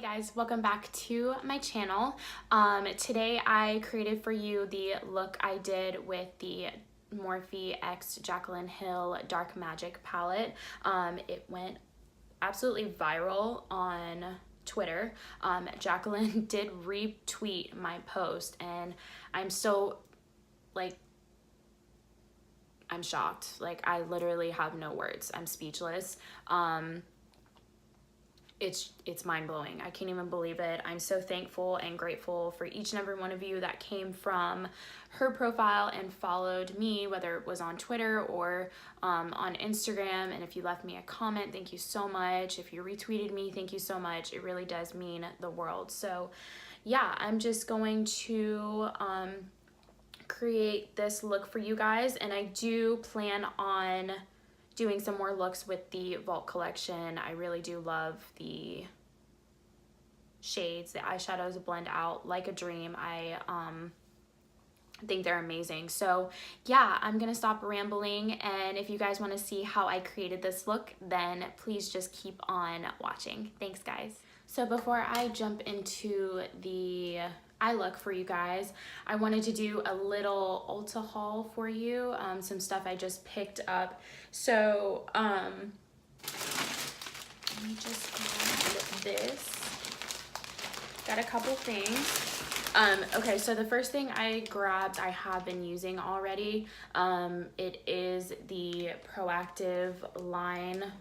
Hey guys, welcome back to my channel. Today I created for you the look I did with the Morphe x Jaclyn Hill Dark Magic palette. It went absolutely viral on Twitter. Jaclyn did retweet my post and I'm so I'm shocked. Like, I literally have no words. I'm speechless. It's mind-blowing. I can't even believe it. I'm so thankful and grateful for each and every one of you that came from her profile and followed me, whether it was on Twitter or on Instagram. And if you left me a comment, thank you so much. If you retweeted me, thank you so much. It really does mean the world. So yeah, I'm just going to create this look for you guys, and I do plan on doing some more looks with the Vault Collection. I really do love the shades. The eyeshadows blend out like a dream. I think they're amazing. So yeah, I'm gonna stop rambling, and if you guys want to see how I created this look, then please just keep on watching. Thanks guys. So before I jump into the eye look for you guys, I wanted to do a little Ulta haul for you, some stuff I just picked up. So let me just grab this. Got a couple things. Okay, so the first thing I grabbed I have been using already. It is the Proactive line,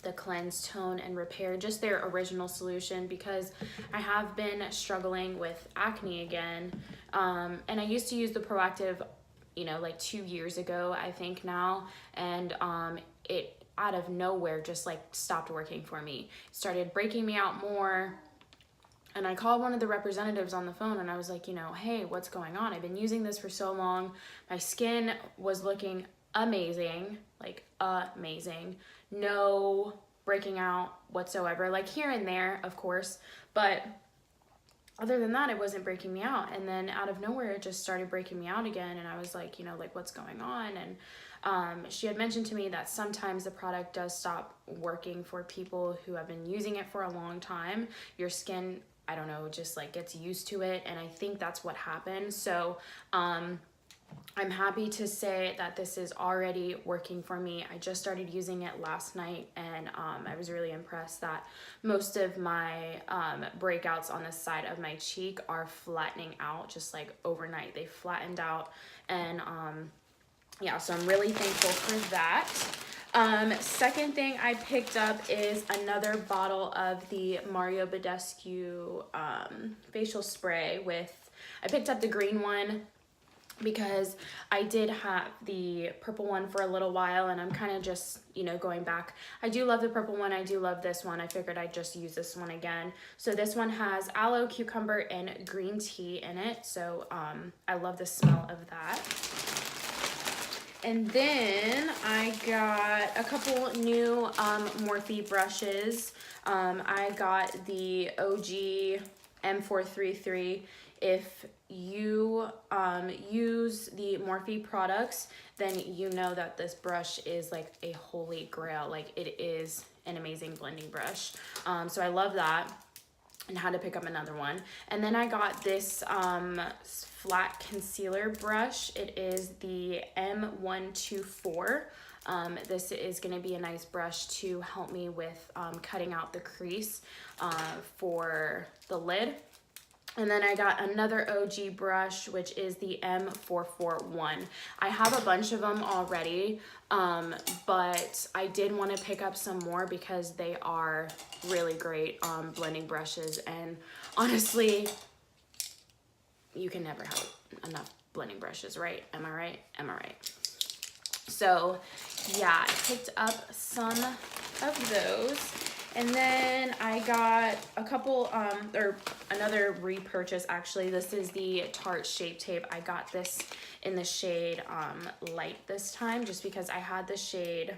the Cleanse, Tone, and Repair, just their original solution, because I have been struggling with acne again. And I used to use the Proactive, you know, like 2 years ago, I think now, and it out of nowhere just like stopped working for me. It started breaking me out more. And I called one of the representatives on the phone and I was like, you know, hey, what's going on? I've been using this for so long. My skin was looking amazing, like amazing. No breaking out whatsoever, like here and there, of course, but other than that, it wasn't breaking me out. And then out of nowhere, it just started breaking me out again. And I was like, you know, like, what's going on? And she had mentioned to me that sometimes the product does stop working for people who have been using it for a long time. Your skin, I don't know, just like gets used to it. And I think that's what happened. So I'm happy to say that this is already working for me. I just started using it last night, and I was really impressed that most of my breakouts on the side of my cheek are flattening out just like overnight. They flattened out, and yeah, so I'm really thankful for that. Second thing I picked up is another bottle of the Mario Badescu facial spray with, I picked up the green one because I did have the purple one for a little while, and I'm kind of just, you know, going back. I do love the purple one. I do love this one. I figured I'd just use this one again. So this one has aloe, cucumber, and green tea in it. So I love the smell of that. And then I got a couple new Morphe brushes. I got the OG M433. If you use the Morphe products, then you know that this brush is like a holy grail. Like, it is an amazing blending brush. So I love that, and had to pick up another one. And then I got this flat concealer brush. It is the M124. This is going to be a nice brush to help me with cutting out the crease for the lid. And then I got another OG brush, which is the M441. I have a bunch of them already, but I did want to pick up some more because they are really great blending brushes. And honestly, you can never have enough blending brushes, right? Am I right? Am I right? So yeah, I picked up some of those. And then I got a couple, or another repurchase actually. This is the Tarte Shape Tape. I got this in the shade light this time, just because I had the shade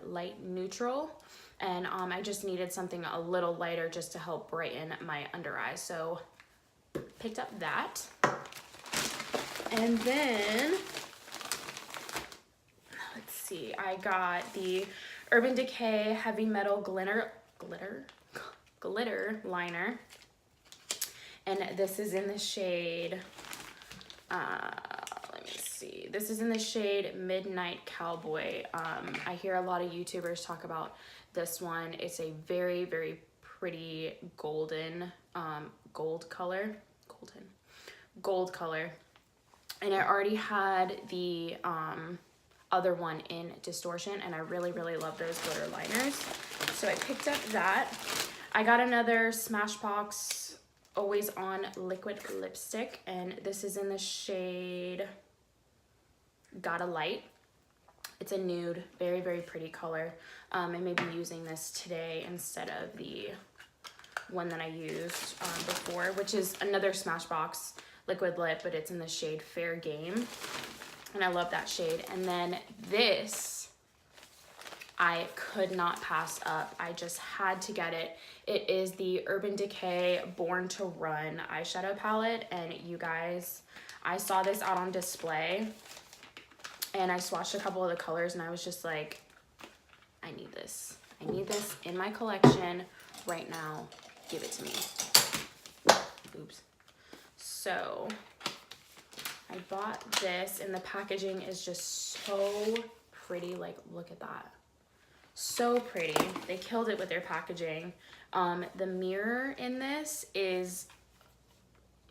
light neutral, and I just needed something a little lighter just to help brighten my under eye. So picked up that. And then see, I got the Urban Decay Heavy Metal Glitter Liner. And this is in the shade, let me see. This is in the shade Midnight Cowboy. I hear a lot of YouTubers talk about this one. It's a very, very pretty golden, gold color. And I already had the other one in Distortion, and I really, really love those glitter liners. So I picked up that. I got another Smashbox Always On liquid lipstick, and this is in the shade Gotta Light. It's a nude, very, very pretty color. I may be using this today instead of the one that I used before, which is another Smashbox liquid lip, but it's in the shade Fair Game, and I love that shade. And then this, I could not pass up. I just had to get it. It is the Urban Decay Born to Run eyeshadow palette, and you guys, I saw this out on display, and I swatched a couple of the colors, and I was just like, I need this. I need this in my collection right now. Give it to me. Oops. So I bought this, and the packaging is just so pretty. Like, look at that. So pretty. They killed it with their packaging. The mirror in this is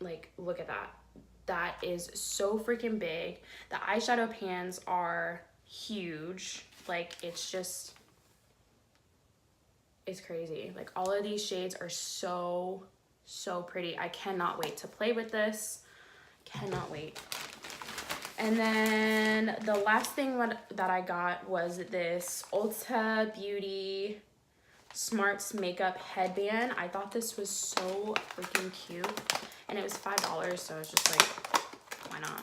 like, look at that. That is so freaking big. The eyeshadow pans are huge. Like, it's just, it's crazy. Like, all of these shades are so, so pretty. I cannot wait to play with this. Cannot wait. And then the last thing that I got was this Ulta Beauty Smarts Makeup Headband. I thought this was so freaking cute. And it was $5, so I was just like, why not?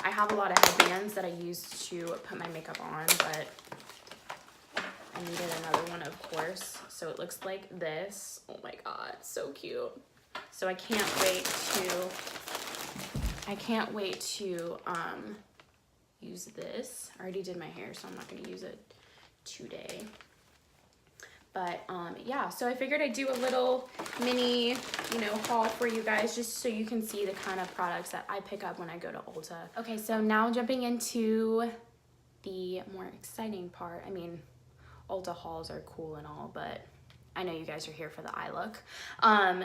I have a lot of headbands that I use to put my makeup on, but I needed another one, of course. So it looks like this. Oh my god, so cute. So I can't wait to use this. I already did my hair, so I'm not gonna use it today. But yeah, so I figured I'd do a little mini, haul for you guys, just so you can see the kind of products that I pick up when I go to Ulta. Okay, so now jumping into the more exciting part. I mean, Ulta hauls are cool and all, but I know you guys are here for the eye look.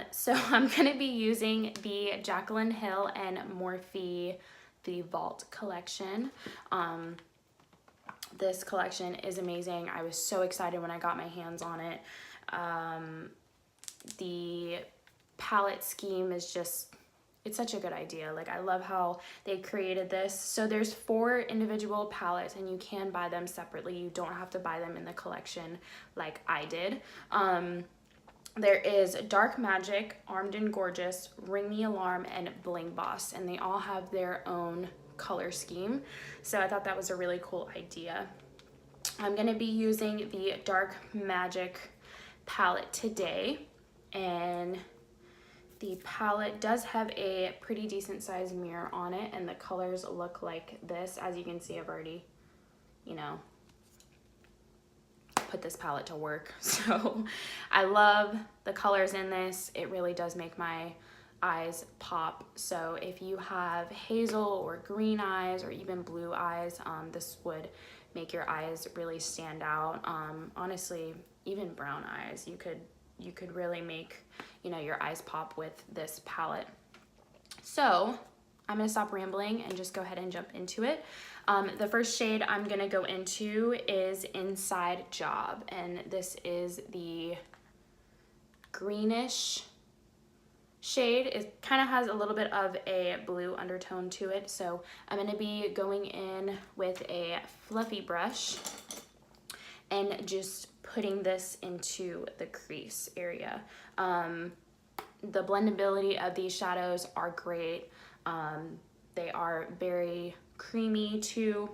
So I'm gonna be using the Jaclyn Hill and Morphe The Vault Collection. This collection is amazing. I was so excited when I got my hands on it. The palette scheme is just, it's such a good idea. Like, I love how they created this. So there's 4 individual palettes, and you can buy them separately. You don't have to buy them in the collection like I did. There is Dark Magic, Armed and Gorgeous, Ring the Alarm, and Bling Boss, and they all have their own color scheme. So I thought that was a really cool idea. I'm going to be using the Dark Magic palette today, and the palette does have a pretty decent sized mirror on it, and the colors look like this. As you can see, I've already, put this palette to work. So I love the colors in this. It really does make my eyes pop. So if you have hazel or green eyes or even blue eyes, this would make your eyes really stand out. Honestly, even brown eyes, you could really make your eyes pop with this palette. So I'm gonna stop rambling and just go ahead and jump into it. The first shade I'm gonna go into is Inside Job, and this is the greenish shade. It kind of has a little bit of a blue undertone to it, so I'm going to be going in with a fluffy brush and just putting this into the crease area. The blendability of these shadows are great. They are very creamy too.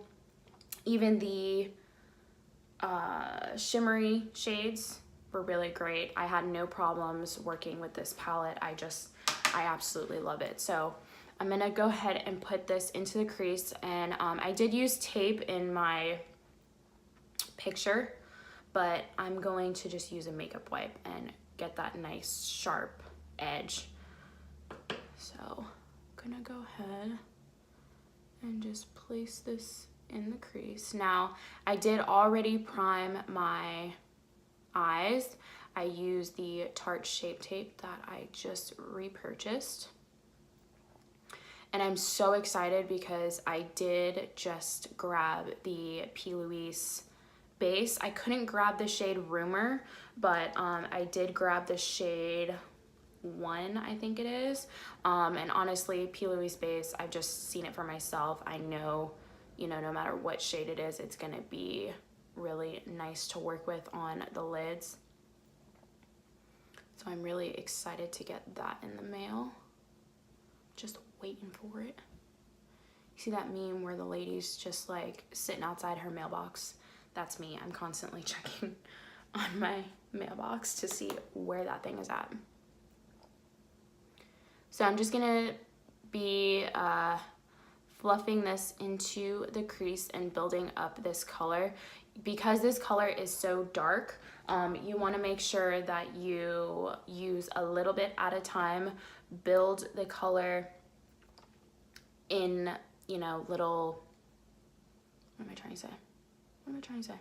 Even the shimmery shades were really great. I had no problems working with this palette. I absolutely love it. So I'm gonna go ahead and put this into the crease, and I did use tape in my picture, but I'm going to just use a makeup wipe and get that nice sharp edge. So I'm gonna go ahead and just place this in the crease. Now, I did already prime my eyes. I used the Tarte Shape Tape that I just repurchased. And I'm so excited because I did just grab the P. Louise base. I couldn't grab the shade Rumor, but I did grab the shade 1, I think it is. And honestly, P. Louise base, I've just seen it for myself. I know, you know, no matter what shade it is, it's gonna be really nice to work with on the lids. So I'm really excited to get that in the mail. Just waiting for it. You see that meme where the lady's just like sitting outside her mailbox? That's me. I'm constantly checking on my mailbox to see where that thing is at. So I'm just gonna be fluffing this into the crease and building up this color. Because this color is so dark, you wanna make sure that you use a little bit at a time, build the color in, you know, little, what am I trying to say? What am I trying to say?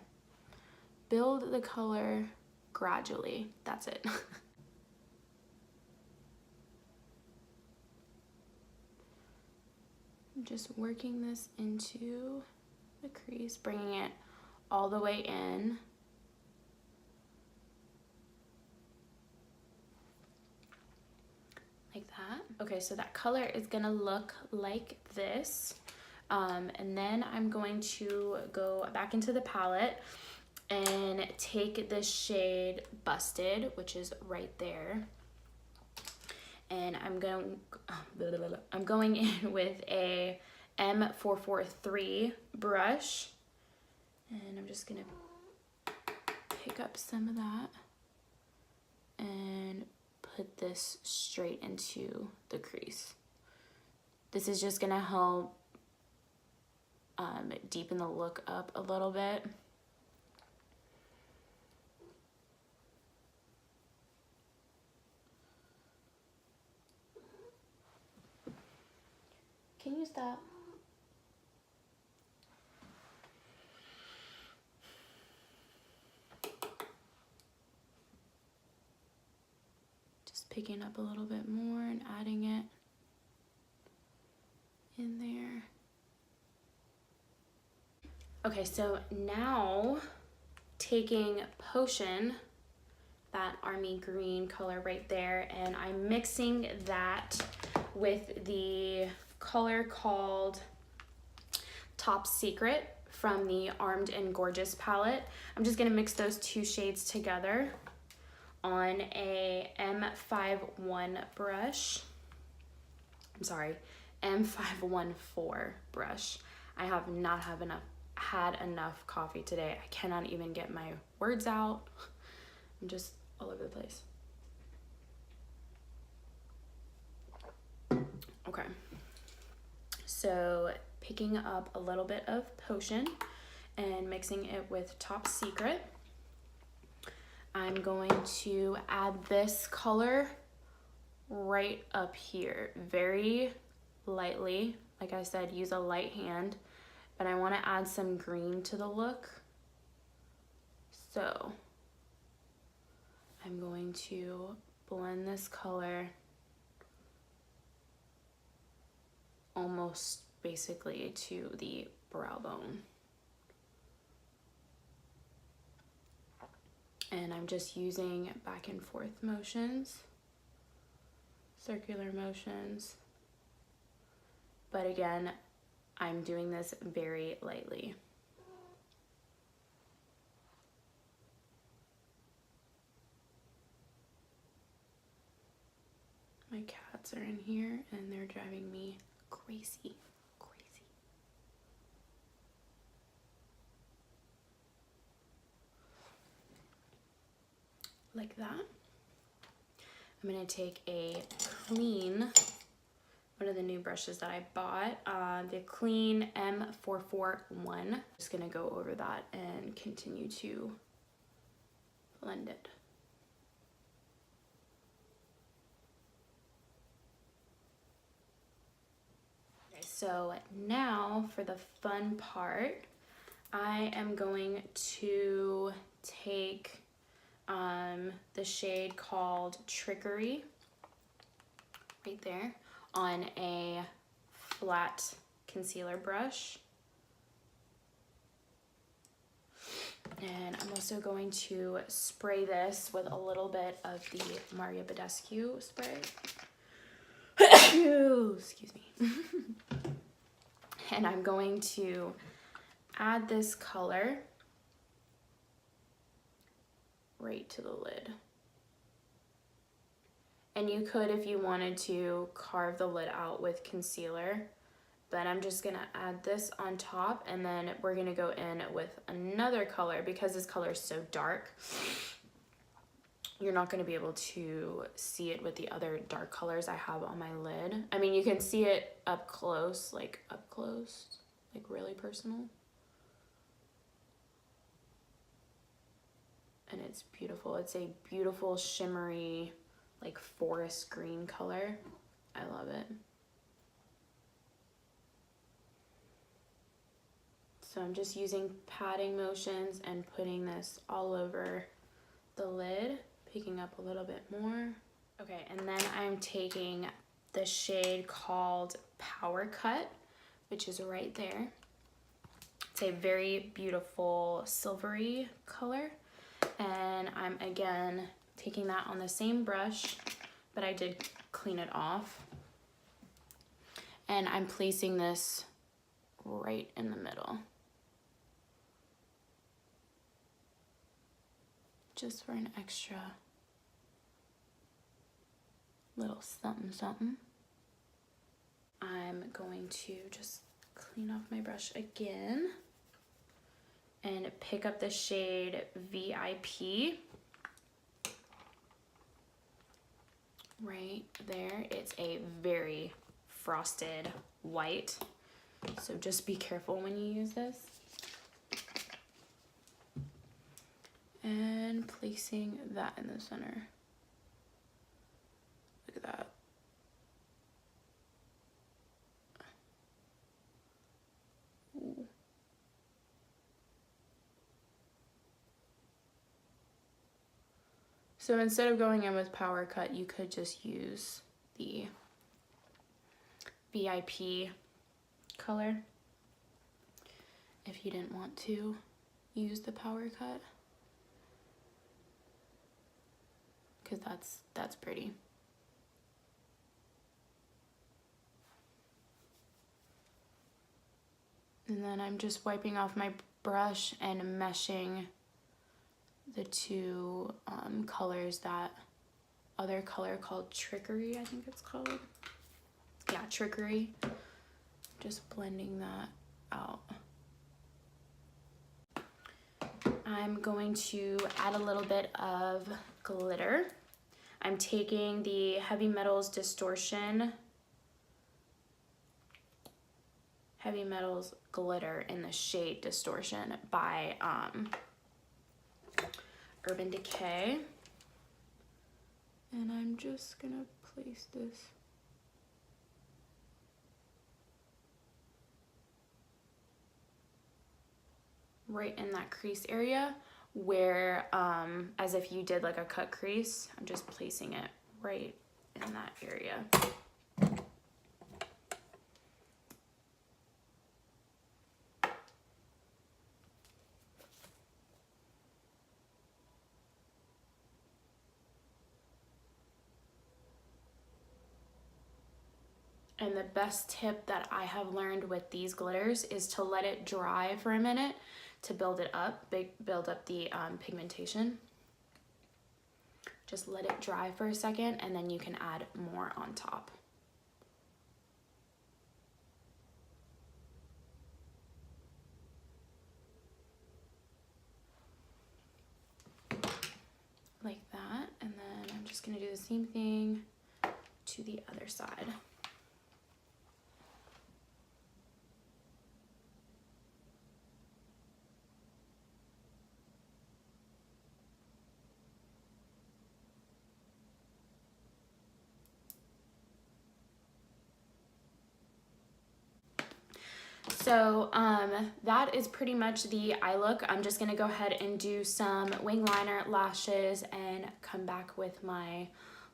Build the color gradually. That's it. I'm just working this into the crease, bringing it all the way in. Like that. Okay, so that color is gonna look like this. And then I'm going to go back into the palette and take this shade Busted, which is right there. And I'm going in with a M443 brush. And I'm just gonna pick up some of that and put this straight into the crease. This is just gonna help deepen the look up a little bit. Can you use that? Just picking up a little bit more and adding it in there. Okay, so now taking Potion, that army green color right there, and I'm mixing that with the color called Top Secret from the Armed and Gorgeous palette. I'm just gonna mix those two shades together on a M514 brush. I'm sorry, M514 brush. I have not had enough coffee today. I cannot even get my words out. I'm just all over the place. Okay, so picking up a little bit of Potion and mixing it with Top Secret. I'm going to add this color right up here, very lightly. Like I said, use a light hand, but I want to add some green to the look. So I'm going to blend this color almost basically to the brow bone. And I'm just using back and forth motions, circular motions. But again, I'm doing this very lightly. My cats are in here and they're driving me crazy. Like that. I'm gonna take a clean one of the new brushes that I bought, the Clean M441. Just gonna go over that and continue to blend it. Okay, so now for the fun part, I am going to take the shade called Trickery right there on a flat concealer brush. And I'm also going to spray this with a little bit of the Badescu spray. Excuse me. And I'm going to add this color right to the lid. And you could, if you wanted to, carve the lid out with concealer, but I'm just gonna add this on top, and then we're gonna go in with another color. Because this color is so dark, you're not gonna be able to see it with the other dark colors I have on my lid. I mean, you can see it up close, like really personal. And it's beautiful. It's a beautiful shimmery, like forest green color. I love it. So I'm just using patting motions and putting this all over the lid, picking up a little bit more. Okay, and then I'm taking the shade called Power Cut, which is right there. It's a very beautiful silvery color. And I'm again taking that on the same brush, but I did clean it off. And I'm placing this right in the middle, just for an extra little something something. I'm going to just clean off my brush again and pick up the shade VIP right there. It's a very frosted white, so just be careful when you use this. And placing that in the center. Look at that. Ooh. So instead of going in with Power Cut, you could just use the VIP color if you didn't want to use the Power Cut, because that's pretty. And then I'm just wiping off my brush and meshing the two colors, that other color called Trickery, I think it's called. Yeah, Trickery. Just blending that out. I'm going to add a little bit of glitter. I'm taking the Heavy Metals Distortion Heavy Metals glitter in the shade Distortion by Urban Decay, and I'm just gonna place this right in that crease area where, as if you did like a cut crease. I'm just placing it right in that area. And the best tip that I have learned with these glitters is to let it dry for a minute to build it up, build up the pigmentation. Just let it dry for a second, and then you can add more on top. Like that, and then I'm just gonna do the same thing to the other side. So that is pretty much the eye look. I'm just gonna go ahead and do some wing liner, lashes, and come back with my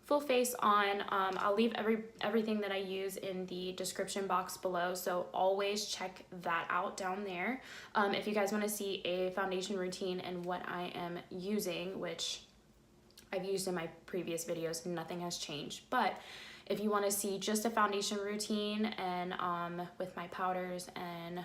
full face on. I'll leave everything that I use in the description box below, so always check that out down there. If you guys want to see a foundation routine and what I am using, which I've used in my previous videos, nothing has changed. But if you want to see just a foundation routine and with my powders and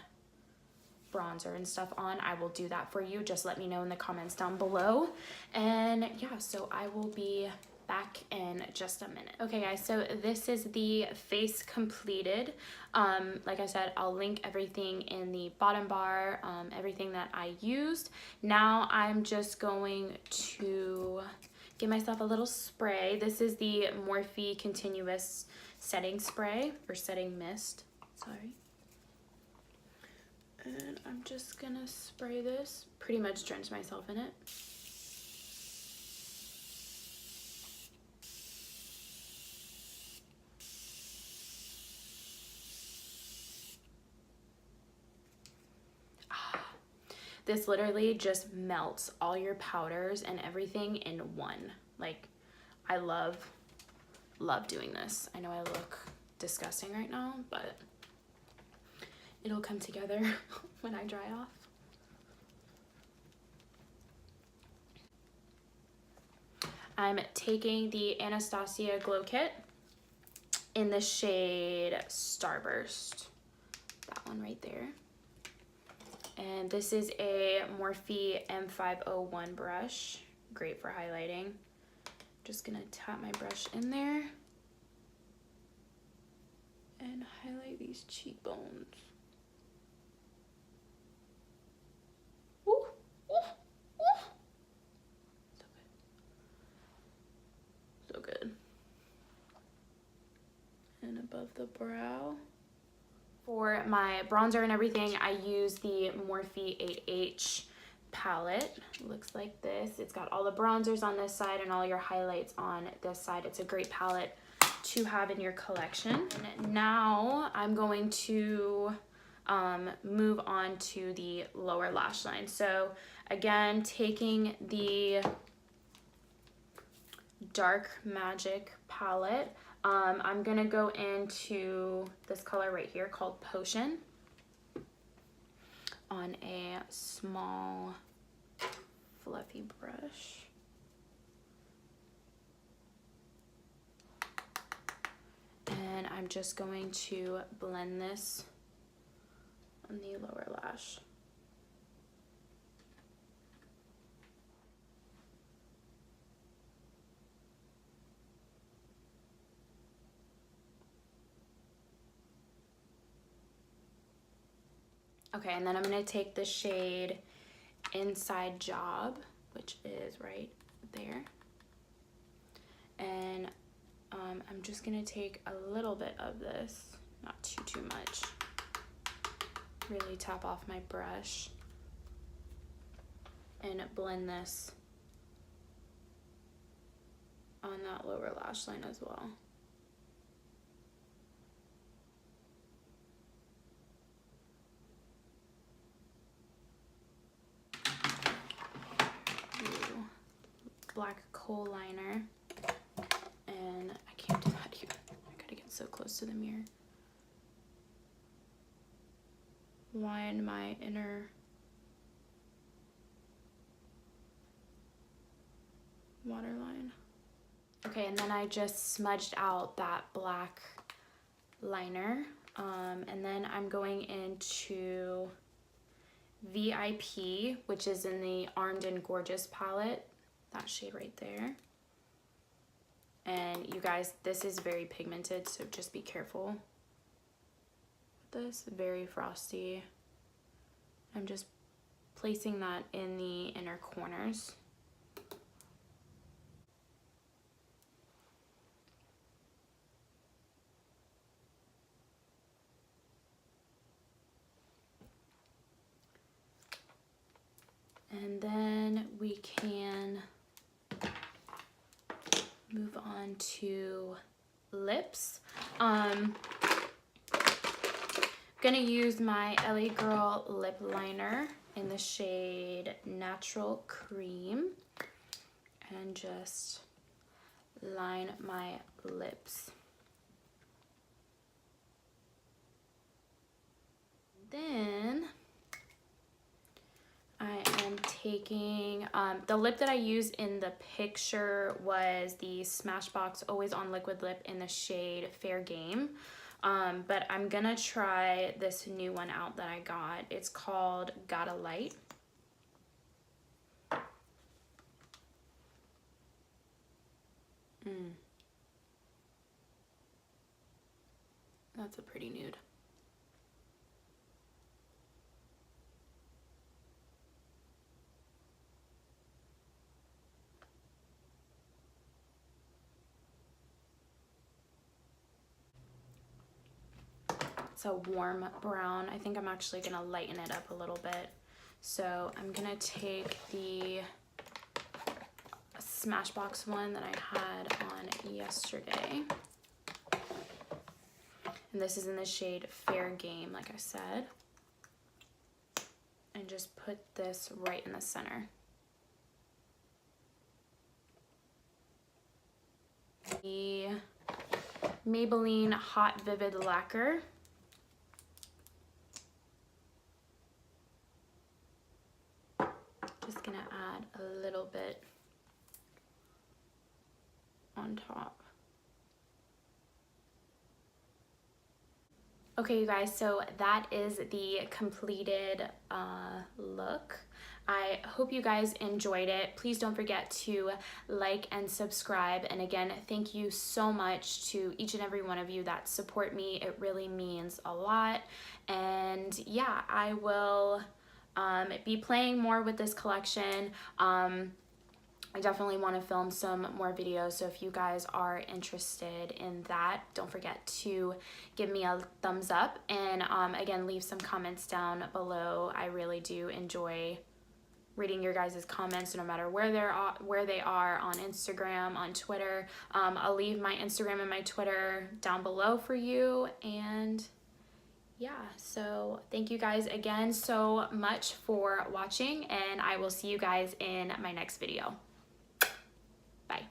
bronzer and stuff on, I will do that for you. Just let me know in the comments down below. And yeah, so I will be back in just a minute. Okay guys, so this is the face completed. Like I said, I'll link everything in the bottom bar, everything that I used. Now I'm just going to give myself a little spray. This is the Morphe Continuous setting spray, or setting mist, sorry. And I'm just gonna spray this, pretty much drench myself in it. This literally just melts all your powders and everything in one. Like, I love doing this. I know I look disgusting right now, but it'll come together when I dry off. I'm taking the Anastasia Glow Kit in the shade Starburst. That one right there. And this is a Morphe M501 brush, great for highlighting. Just gonna tap my brush in there and highlight these cheekbones. Ooh, ooh, ooh. So good. So good. And above the brow. For my bronzer and everything, I use the Morphe 8H palette. It looks like this. It's got all the bronzers on this side and all your highlights on this side. It's a great palette to have in your collection. And now I'm going to move on to the lower lash line. So again, taking the Dark Magic palette, I'm gonna go into this color right here called Potion on a small fluffy brush. And I'm just going to blend this on the lower lash. Okay, and then I'm gonna take the shade Inside Job, which is right there. And I'm just gonna take a little bit of this, not too much. Really tap off my brush and blend this on that lower lash line as well. Black kohl liner, and I can't do that here. I gotta get so close to the mirror. Line my inner waterline. Okay, and then I just smudged out that black liner, and then I'm going into VIP, which is in the Armed and Gorgeous palette. That shade right there. And you guys, this is very pigmented, so just be careful with this. Very frosty. I'm just placing that in the inner corners. And then we can move on to lips. Gonna use my LA Girl lip liner in the shade Natural Cream and just line my lips. Then I am taking, the lip that I used in the picture was the Smashbox Always On Liquid Lip in the shade Fair Game. But I'm gonna try this new one out that I got. It's called Gotta Light. That's a pretty nude. It's a warm brown. I think I'm actually gonna lighten it up a little bit. So I'm gonna take the Smashbox one that I had on yesterday. And this is in the shade Fair Game, like I said. And just put this right in the center. The Maybelline Hot Vivid Lacquer. Just gonna add a little bit on top. Okay, you guys, so that is the completed look. I hope you guys enjoyed it. Please don't forget to like and subscribe. And again, thank you so much to each and every one of you that support me. It really means a lot. And yeah, I will be playing more with this collection. I definitely want to film some more videos, so if you guys are interested in that, don't forget to give me a thumbs up, and again, leave some comments down below. I really do enjoy reading your guys' comments, no matter where they are on Instagram, on Twitter. I'll leave my Instagram and my Twitter down below for you, and yeah, so thank you guys again so much for watching, and I will see you guys in my next video. Bye.